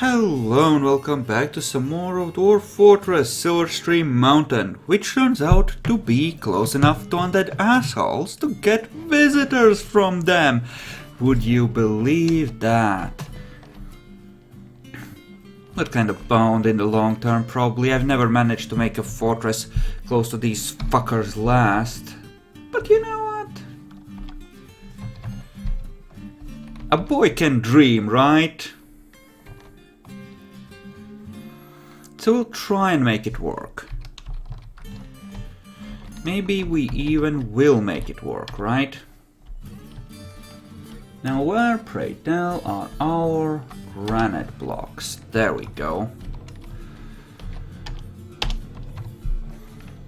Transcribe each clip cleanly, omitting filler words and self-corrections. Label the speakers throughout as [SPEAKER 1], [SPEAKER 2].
[SPEAKER 1] Hello and welcome back to some more of Dwarf Fortress Silverstream Mountain, which turns out to be close enough to undead assholes to get visitors from them. Would you believe that? That kind of bound in the long term, probably. I've never managed to make a fortress close to these fuckers last. But you know what? A boy can dream, right? So we'll try and make it work. Maybe we even will make it work, right? Now where, pray tell, are our granite blocks? There we go.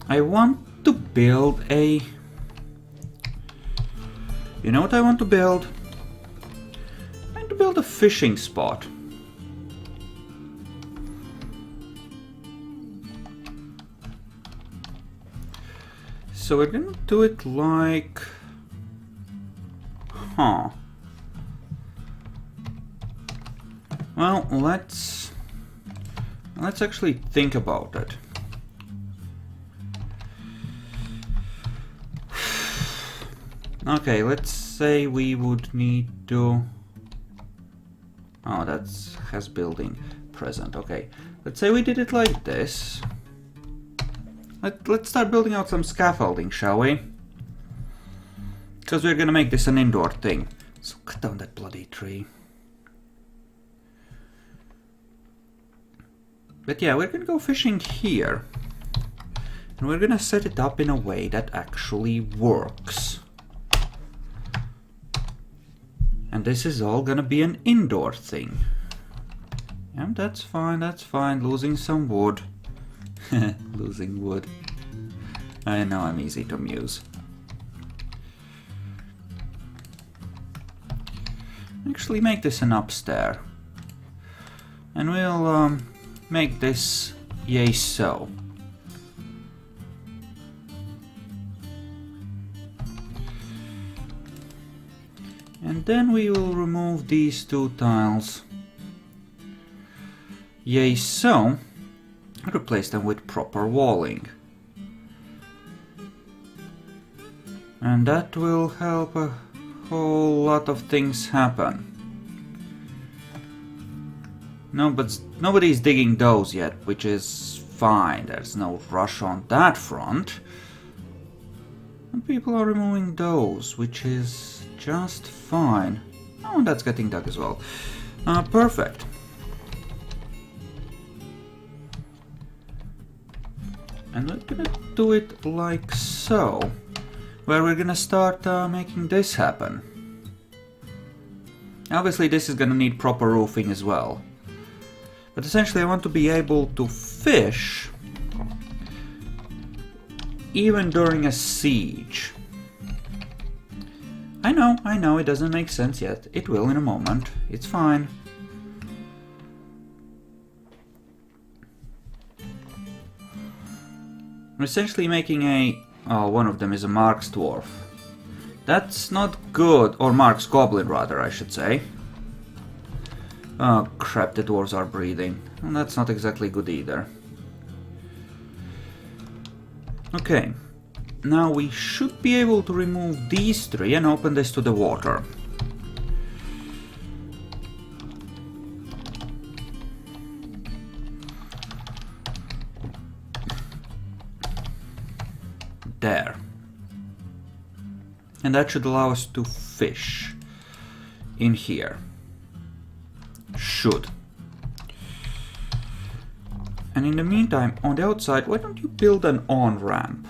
[SPEAKER 1] I want to build a... You know what I want to build? I want to build a fishing spot. So we're gonna do it like... Well, let's actually think about it. Okay, let's say we would need to... Oh, that's has building present. Okay, let's say we did it like this. Let's start building out some scaffolding, shall we? Because we're gonna make this an indoor thing. So cut down that bloody tree. But yeah, we're gonna go fishing here. And we're gonna set it up in a way that actually works. And this is all gonna be an indoor thing. Yeah, that's fine, losing some wood. Losing wood. I know I'm easy to amuse. Actually make this an upstairs. And we'll make this yay so. And then we will remove these two tiles. Yay so. Replace them with proper walling. And that will help a whole lot of things happen. No, but nobody's digging those yet, which is fine. There's no rush on that front. And people are removing those, which is just fine. Oh, and that's getting dug as well. Perfect. And we're gonna do it like so, where we're gonna start making this happen. Obviously this is gonna need proper roofing as well. But essentially I want to be able to fish even during a siege. I know, it doesn't make sense yet. It will in a moment. It's fine. I'm essentially making a... Oh, one of them is a Mark's Dwarf. That's not good. Or Mark's Goblin, rather, I should say. Oh, crap, the dwarves are breathing. And that's not exactly good either. Okay. Now we should be able to remove these three and open this to the water. There. And that should allow us to fish in here. Should. And in the meantime, on the outside, why don't you build an on-ramp?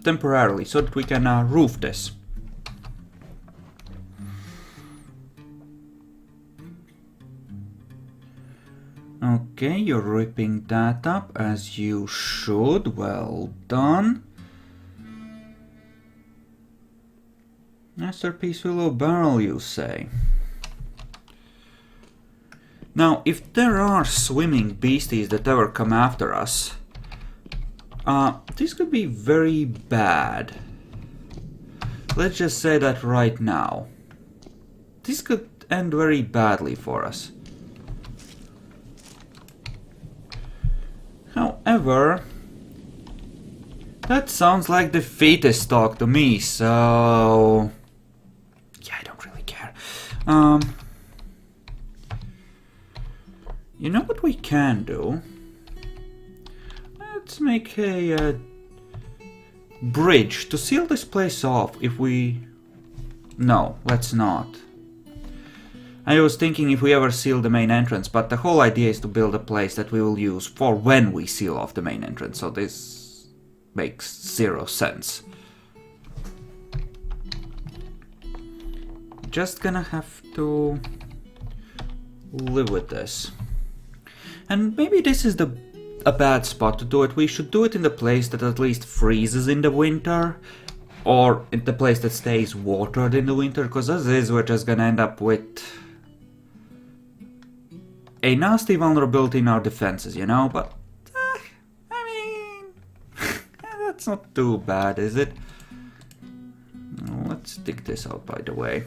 [SPEAKER 1] Temporarily, so that we can roof this. Okay, you're ripping that up as you should. Well done. Masterpiece Willow Barrel, you say? Now, if there are swimming beasties that ever come after us, this could be very bad. Let's just say that right now. This could end very badly for us. However, that sounds like defeatist talk to me, so... yeah, I don't really care. You know what we can do? Let's make a bridge to seal this place off if we... No, let's not. I was thinking if we ever seal the main entrance, but the whole idea is to build a place that we will use for when we seal off the main entrance, so this makes zero sense. Just gonna have to live with this. And maybe this is a bad spot to do it. We should do it in the place that at least freezes in the winter, or in the place that stays watered in the winter, because as is, we're just gonna end up with a nasty vulnerability in our defenses, you know? But, I mean, that's not too bad, is it? Let's dig this out, by the way.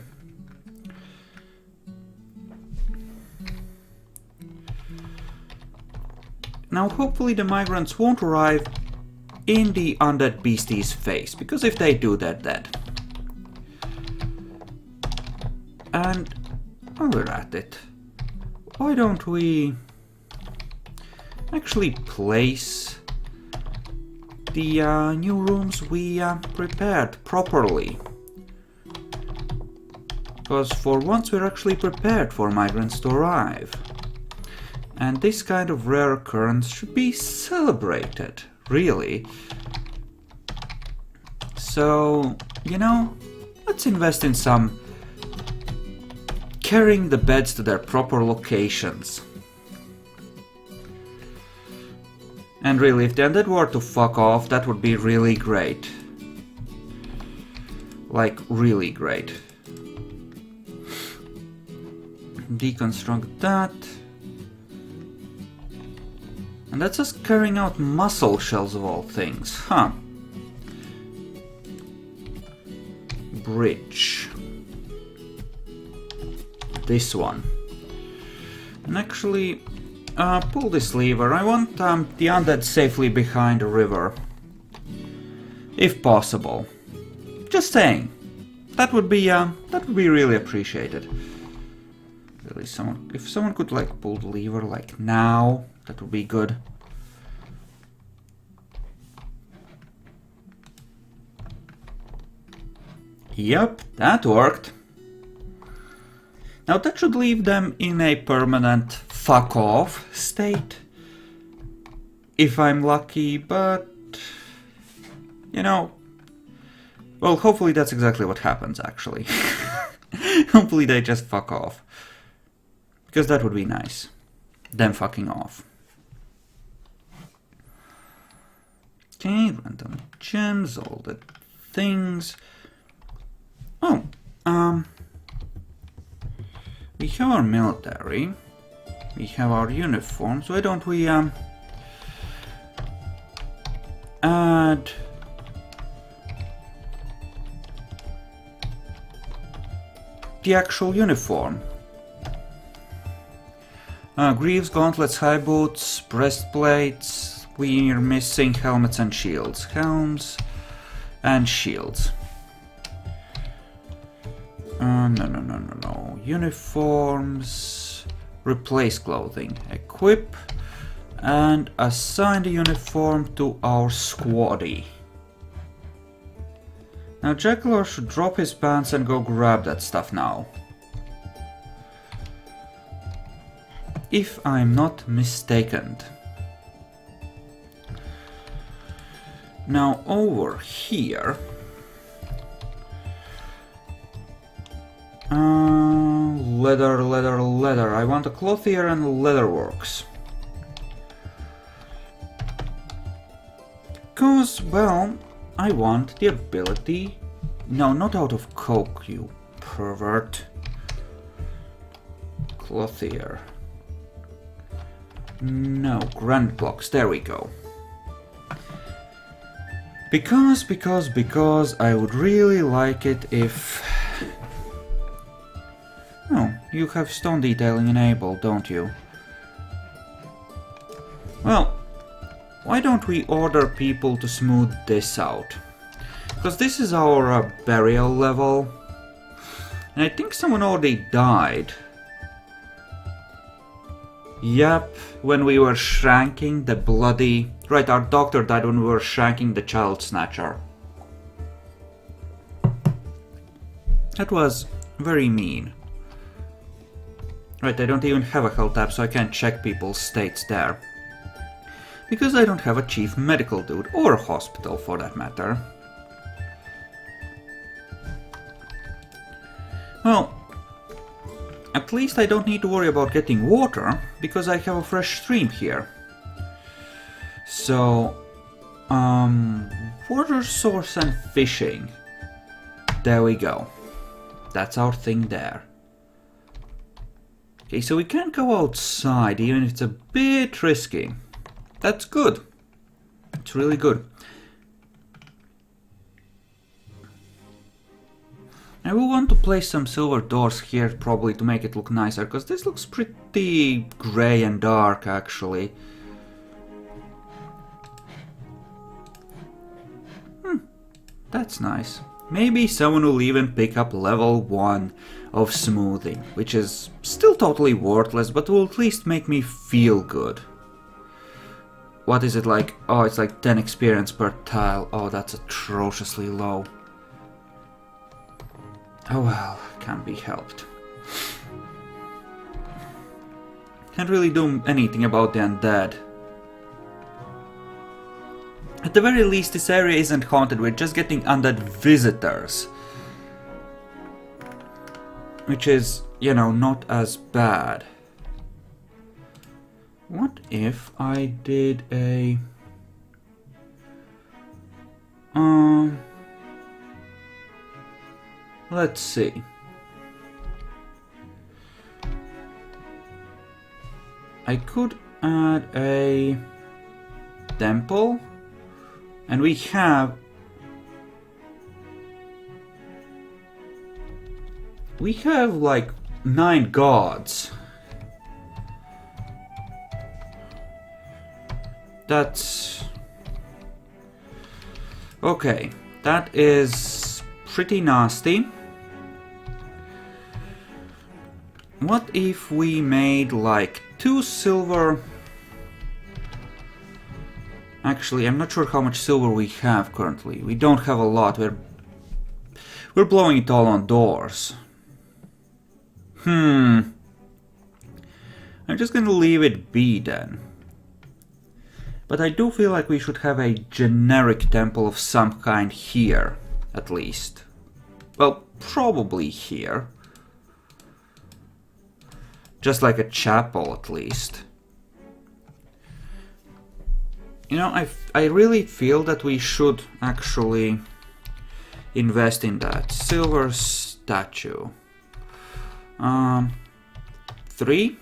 [SPEAKER 1] Now, hopefully the migrants won't arrive in the undead beastie's face, because if they do, they're dead. And while we're at it, why don't we actually place the new rooms we prepared properly? Because for once we're actually prepared for migrants to arrive. And this kind of rare occurrence should be celebrated, really. So, you know, let's invest in some carrying the beds to their proper locations. And really, if the undead were to fuck off, that would be really great. Like, really great. Deconstruct that. And that's us carrying out muscle shells of all things, huh? Bridge. This one. And actually, pull this lever. I want the undead safely behind the river. If possible. Just saying. That would be really appreciated. Really, if someone could like pull the lever like now, that would be good. Yep, that worked. Now that should leave them in a permanent fuck off state. If I'm lucky, but... you know... well, hopefully that's exactly what happens, actually. Hopefully they just fuck off. Because that would be nice. Them fucking off. Okay, random gems, all the things. Oh, we have our military. We have our uniforms. Why don't we, add the actual uniform? Greaves, gauntlets, high boots, breastplates. We're missing helmets and shields. Helms and shields. No. Uniforms. Replace clothing. Equip. And assign the uniform to our squaddy. Now Jackler should drop his pants and go grab that stuff now. If I'm not mistaken. Now over here, leather. I want a clothier and leatherworks. Cause, well, I want the ability... no, not out of coke, you pervert. Clothier. No, grand blocks, there we go. Because I would really like it if... oh, you have stone detailing enabled, don't you? Well, why don't we order people to smooth this out? Because this is our burial level. And I think someone already died. Yep, when we were shranking the bloody... Right, our doctor died when we were shranking the child snatcher. That was very mean. Right, I don't even have a health tab, so I can't check people's states there. Because I don't have a chief medical dude, or a hospital for that matter. Well, at least I don't need to worry about getting water, because I have a fresh stream here. So, water source and fishing. There we go. That's our thing there. Okay, so we can't go outside, even if it's a bit risky. That's good. It's really good. I will want to place some silver doors here, probably, to make it look nicer, because this looks pretty grey and dark, actually. That's nice. Maybe someone will even pick up level 1 of smoothing, which is still totally worthless, but will at least make me feel good. What is it like? Oh, it's like 10 experience per tile. Oh, that's atrociously low. Oh well, can't be helped. Can't really do anything about the undead. At the very least, this area isn't haunted, we're just getting undead visitors. Which is, you know, not as bad. What if I did a... Let's see. I could add a temple, and we have like 9 gods. That's okay. That is pretty nasty. What if we made like 2 silver? Actually, I'm not sure how much silver we have currently. We don't have a lot. We're blowing it all on doors. I'm just gonna leave it be then. But I do feel like we should have a generic temple of some kind here, at least. Well, probably here. Just like a chapel, at least. You know, I really feel that we should actually invest in that. Silver statue. 3.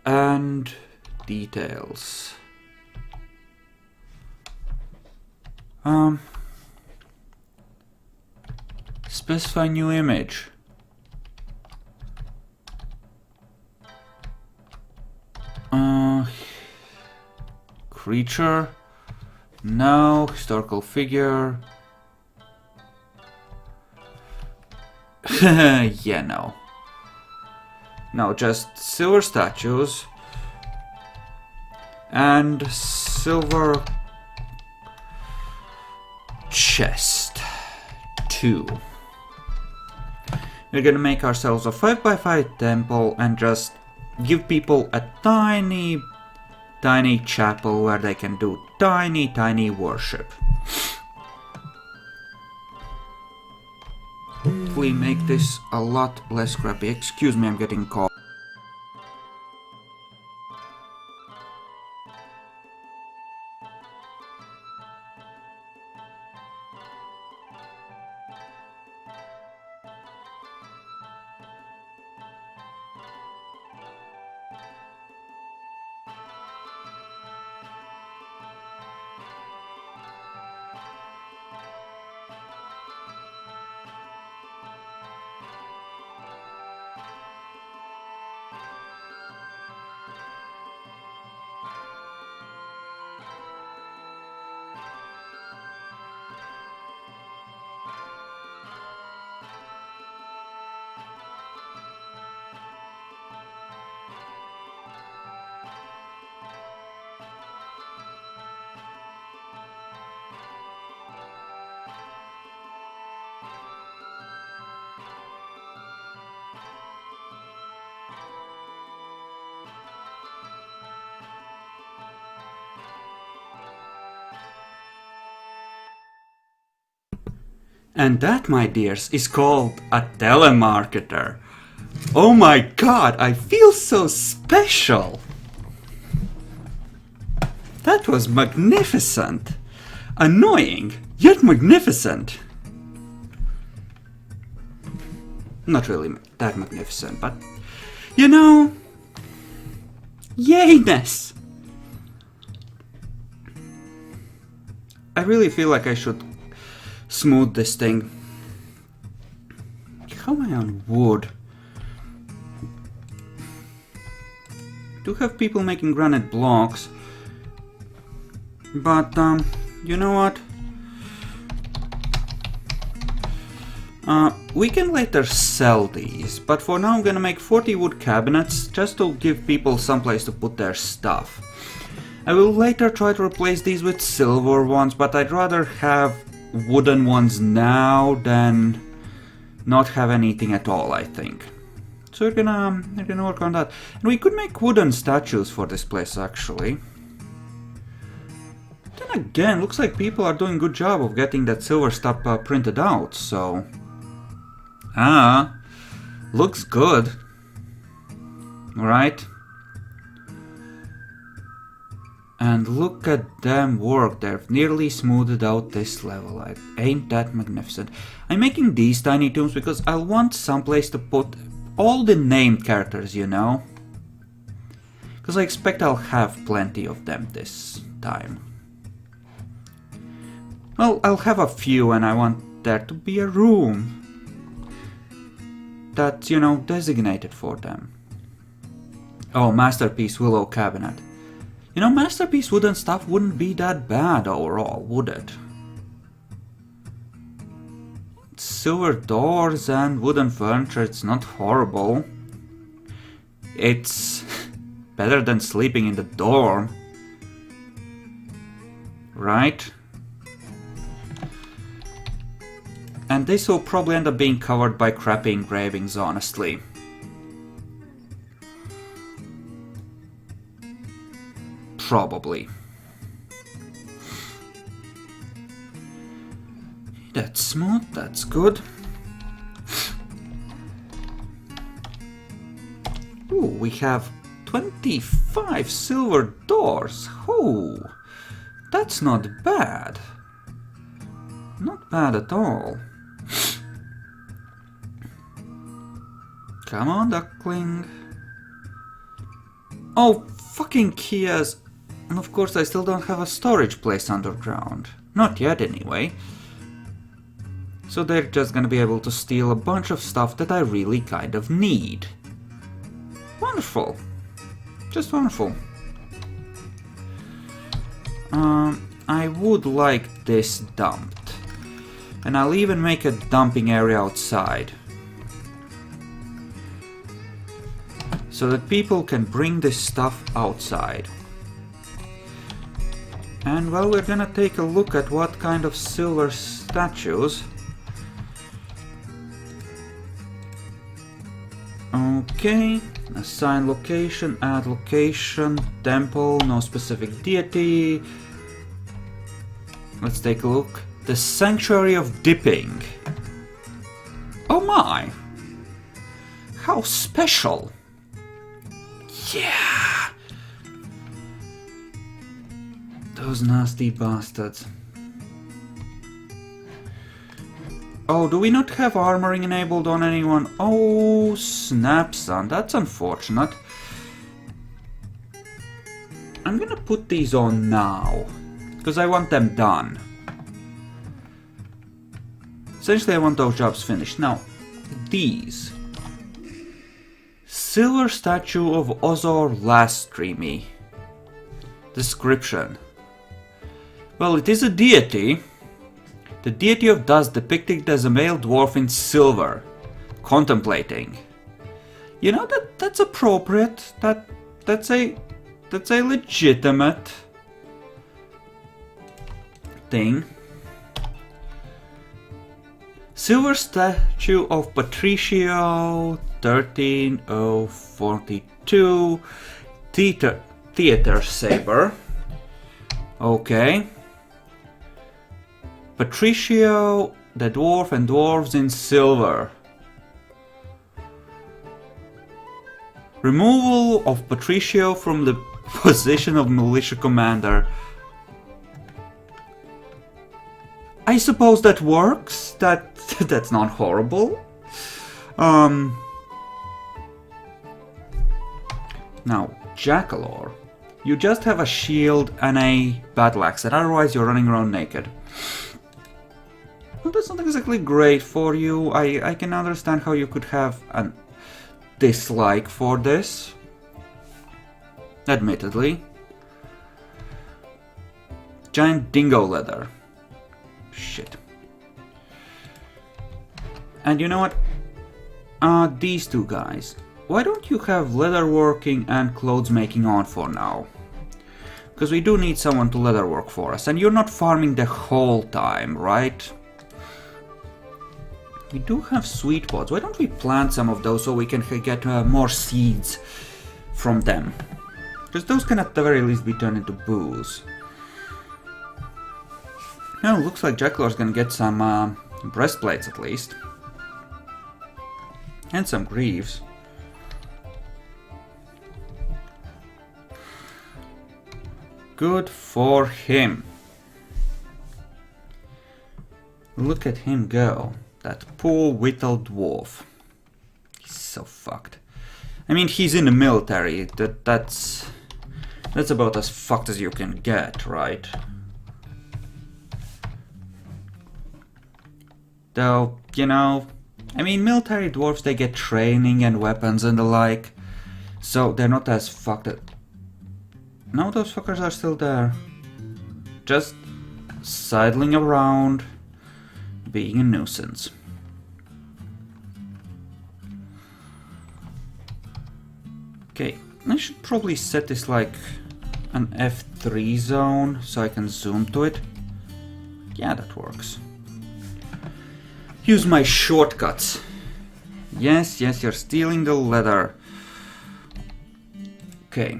[SPEAKER 1] And details. Specify new image. Creature. No. Historical figure. Yeah, no. No, just silver statues. And silver chest. 2. We're gonna make ourselves a 5x5 temple and just give people a tiny chapel where they can do tiny worship. Hopefully make this a lot less crappy. Excuse me, I'm getting called. And that, my dears, is called a telemarketer. Oh my god, I feel so special! That was magnificent! Annoying, yet magnificent! Not really that magnificent, but... You know... Yayness! I really feel like I should smooth this thing. How am I on wood? Do have people making granite blocks, but you know what? We can later sell these, but for now I'm gonna make 40 wood cabinets just to give people some place to put their stuff. I will later try to replace these with silver ones, but I'd rather have wooden ones now than not have anything at all, I think. So we're gonna work on that. And we could make wooden statues for this place, actually. Then again, looks like people are doing a good job of getting that silver stuff printed out, so... looks good. Right? And look at them work, they've nearly smoothed out this level. Ain't that magnificent? I'm making these tiny tombs because I'll want someplace to put all the named characters, you know? Because I expect I'll have plenty of them this time. Well, I'll have a few, and I want there to be a room that's, you know, designated for them. Oh, Masterpiece Willow Cabinet. You know, Masterpiece wooden stuff wouldn't be that bad overall, would it? Silver doors and wooden furniture, it's not horrible. It's better than sleeping in the dorm. Right? And this will probably end up being covered by crappy engravings, honestly. Probably. That's smooth, that's good. Ooh, we have 25 silver doors. Oh, that's not bad. Not bad at all. Come on, duckling. Oh, fucking Kias. And of course I still don't have a storage place underground. Not yet, anyway. So they're just gonna be able to steal a bunch of stuff that I really kind of need. Wonderful. Just wonderful. I would like this dumped. And I'll even make a dumping area outside. So that people can bring this stuff outside. And well, we're gonna take a look at what kind of silver statues. Okay, assign location, add location, temple, no specific deity. Let's take a look. The Sanctuary of Dipping. Oh my! How special! Yeah! Those nasty bastards. Oh, do we not have armoring enabled on anyone? Oh, snap, son. That's unfortunate. I'm gonna put these on now, because I want them done. Essentially, I want those jobs finished. Now, these. Silver statue of Ozor Lastreamy. Description. Well, it is a deity. The deity of dust depicted as a male dwarf in silver, contemplating. You know, that's appropriate. That's a legitimate thing. Silver statue of Patricio 13042 theater saber. Okay. Patricio the dwarf and dwarves in silver. Removal of Patricio from the position of militia commander. I suppose that works. That's not horrible. Now, Jackalor. You just have a shield and a battle axe, and otherwise you're running around naked. Well, that's not exactly great for you. I can understand how you could have a dislike for this. Admittedly. Giant dingo leather. Shit. And you know what? These two guys. Why don't you have leatherworking and clothes making on for now? Because we do need someone to leatherwork for us. And you're not farming the whole time, right? We do have sweet pods. Why don't we plant some of those so we can get more seeds from them? Because those can at the very least be turned into booze. Now, looks like Jackalor's gonna get some breastplates at least. And some greaves. Good for him. Look at him go. That poor whittled dwarf. He's so fucked. I mean, he's in the military. That's about as fucked as you can get, right? Though, you know, I mean, military dwarves, they get training and weapons and the like, so they're not as fucked. No, those fuckers are still there. Just sidling around, being a nuisance. Okay, I should probably set this like an F3 zone so I can zoom to it. Yeah, that works. Use my shortcuts. Yes, yes, you're stealing the leather. Okay.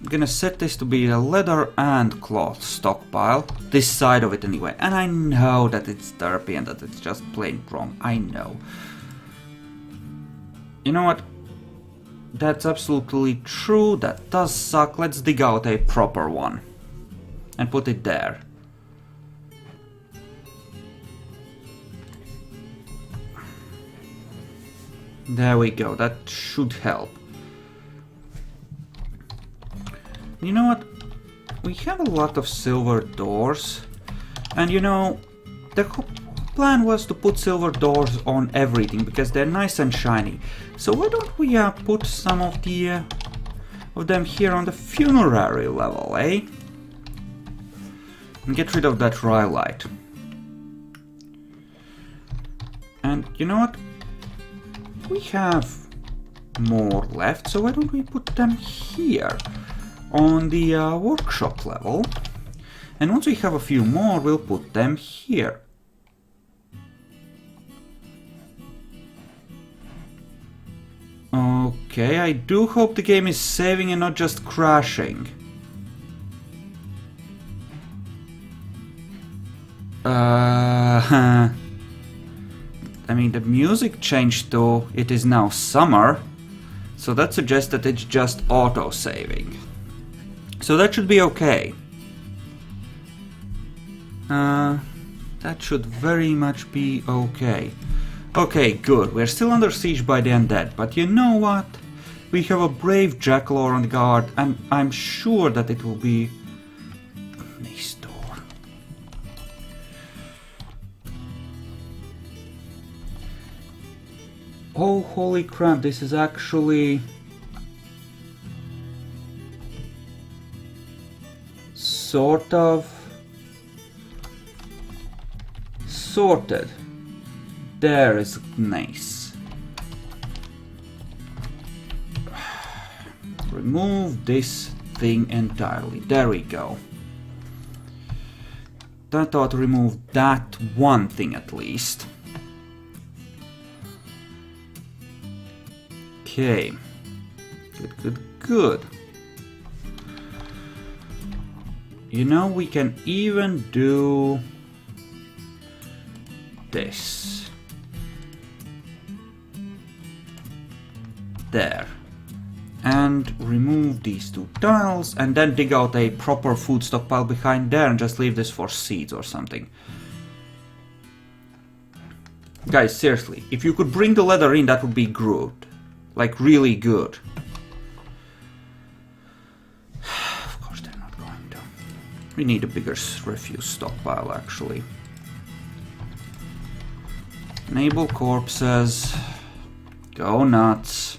[SPEAKER 1] I'm gonna set this to be a leather and cloth stockpile. This side of it anyway. And I know that it's derpy and that it's just plain wrong. I know. You know what? That's absolutely true. That does suck. Let's dig out a proper one. And put it there. There we go. That should help. You know what? We have a lot of silver doors. And you know, the plan was to put silver doors on everything because they're nice and shiny. So why don't we put some of them here on the funerary level, eh? And get rid of that rhyolite. And you know what? We have more left, so why don't we put them here on the workshop level? And once we have a few more, we'll put them here. Okay, I do hope the game is saving and not just crashing. I mean, the music changed to it is now summer, so that suggests that it's just auto-saving. So that should be okay. That should very much be okay. Okay, good. We're still under siege by the undead, but you know what? We have a brave Jackalor on guard, and I'm sure that it will be next door. Oh, holy crap, this is actually sort of sorted. There is nice. Remove this thing entirely. There we go. That ought to remove that one thing at least. Okay. Good, good, good. You know, we can even do this. There. And remove these 2 tiles, and then dig out a proper food stockpile behind there and just leave this for seeds or something. Guys, seriously, if you could bring the leather in, that would be good. Like, really good. Of course they're not going to. We need a bigger refuse stockpile, actually. Enable corpses. Go nuts.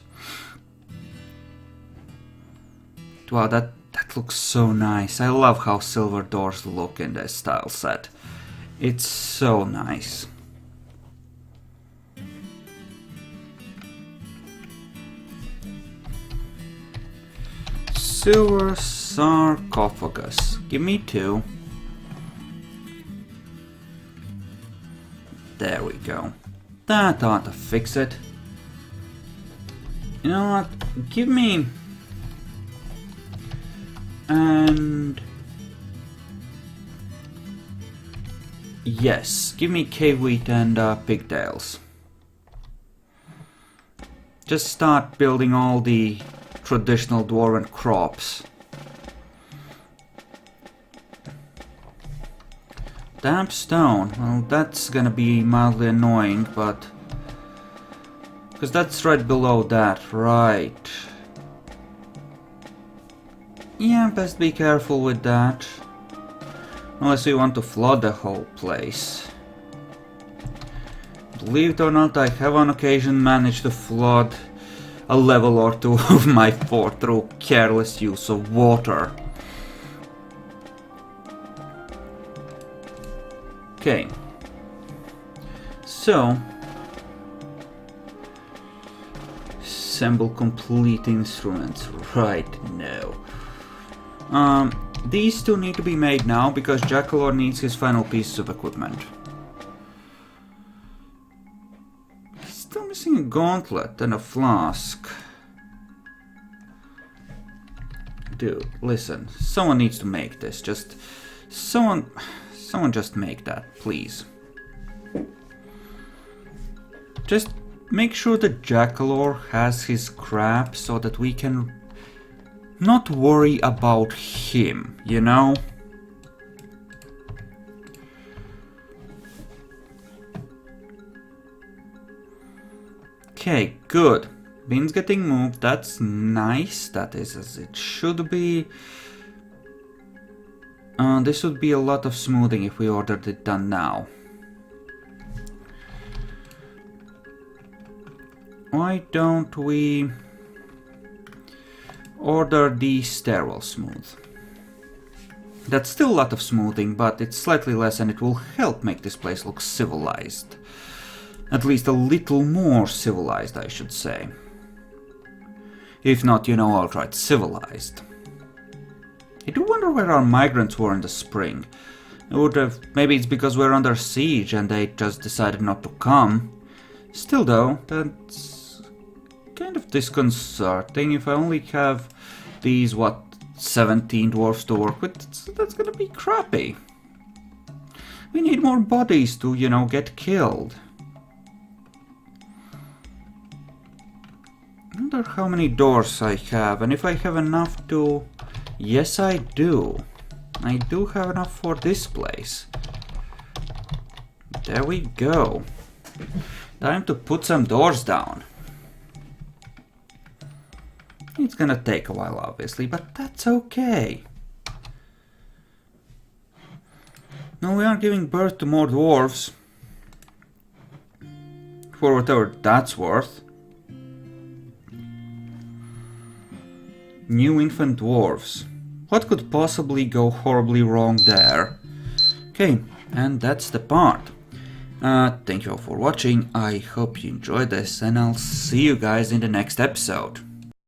[SPEAKER 1] Wow, that looks so nice. I love how silver doors look in this style set. It's so nice. Silver sarcophagus. Give me 2. There we go. That ought to fix it. You know what? Give me... And... Yes, give me cave wheat and pigtails. Just start building all the traditional dwarven crops. Damp stone, well that's gonna be mildly annoying, but... Because that's right below that, right. Yeah, best be careful with that. Unless you want to flood the whole place. Believe it or not, I have on occasion managed to flood a level or 2 of my fort through careless use of water. Okay. So... Assemble complete instruments. Right, no. These 2 need to be made now because Jackalor needs his final pieces of equipment. Still missing a gauntlet and a flask. Dude, listen. Someone needs to make this. Just... Someone just make that, please. Just make sure that Jackalor has his crap so that we can... not worry about him, you know? Okay, good. Beans getting moved, that's nice. That is as it should be. This would be a lot of smoothing if we ordered it done now. Why don't we... order the stairwell smooth. That's still a lot of smoothing, but it's slightly less and it will help make this place look civilized. At least a little more civilized, I should say. If not, you know, outright civilized. I do wonder where our migrants were in the spring. It would have... maybe it's because we're under siege and they just decided not to come. Still though, that's... kind of disconcerting. If I only have these, what, 17 dwarfs to work with, that's gonna be crappy. We need more bodies to, you know, get killed. I wonder how many doors I have, and if I have enough to... Yes, I do. I do have enough for this place. There we go. Time to put some doors down. It's gonna take a while, obviously, but that's okay. No, we are giving birth to more dwarves. For whatever that's worth. New infant dwarves. What could possibly go horribly wrong there? Okay, and that's the part. Thank you all for watching. I hope you enjoyed this, and I'll see you guys in the next episode.